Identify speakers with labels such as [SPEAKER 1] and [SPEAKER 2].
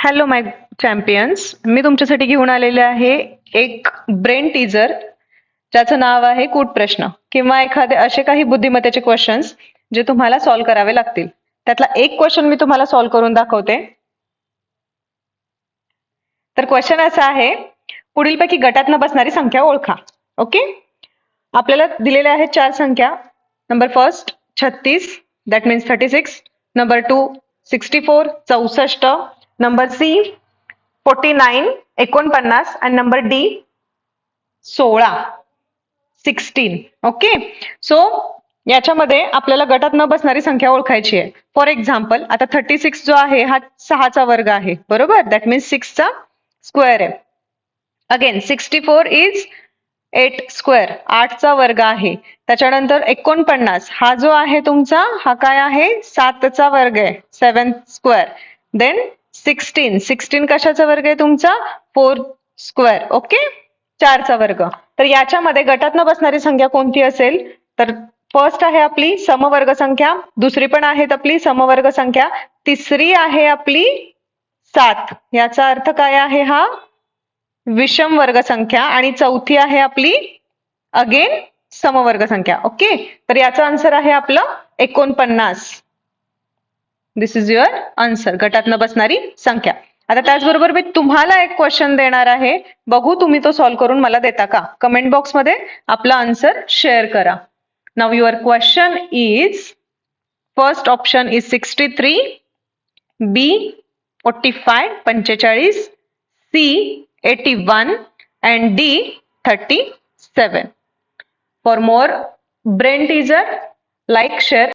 [SPEAKER 1] Hello माय champions, मी तुमच्यासाठी घेऊन आलेले आहे एक ब्रेन टीजर ज्याचं नाव आहे कूट प्रश्न किंवा एखादे असे काही बुद्धिमत्तेचे क्वेश्चन्स जे तुम्हाला सॉल्व्ह करावे लागतील. त्यातला एक क्वेश्चन मी तुम्हाला सॉल्व्ह करून दाखवते. तर क्वेश्चन असा आहे, पुढीलपैकी गटात न बसणारी संख्या ओळखा. ओके, आपल्याला दिलेल्या आहेत चार संख्या. Number first 36, that means 36. Number 2 64 64. Number C 49 49 आणि नंबर डी 16 16. ओके, सो याच्यामध्ये आपल्याला गटात न बसणारी संख्या ओळखायची आहे. फॉर एक्झाम्पल, आता 36 जो आहे हा 6चा वर्ग आहे, बरोबर. दॅट मीन्स 6चा स्क्वेअर आहे. अगेन 64 इज 8 स्क्वेअर, 8चा वर्ग आहे. त्याच्यानंतर 49 हा जो आहे तुमचा, हा काय आहे, 7चा वर्ग आहे, 7 स्क्वेअर. देन 16 कशाचा वर्ग आहे तुमचा, 4 स्क्वेअर. ओके, 4चा वर्ग. तर याच्यामध्ये गटात न बसणारी संख्या कोणती असेल, तर फर्स्ट आहे आपली समवर्ग संख्या, दुसरी पण आहे आपली समवर्ग संख्या, तिसरी आहे आपली 7. याचा अर्थ काय आहे, हा विषम वर्ग संख्या, आणि चौथी आहे आपली अगेन समवर्ग संख्या. ओके, तर याचा आन्सर आहे आपलं 49. दिस इज युअर आन्सर, गटात न बसणारी संख्या. आता त्याचबरोबर मी तुम्हाला एक क्वेश्चन देणार आहे, बघू तुम्ही तो सॉल्व्ह करून मला देता का. कमेंट बॉक्स मध्ये आपला आन्सर शेअर करा. Now your question is, first option is 63, B 45 45, C 81 and D 37. For more brain teaser, like, share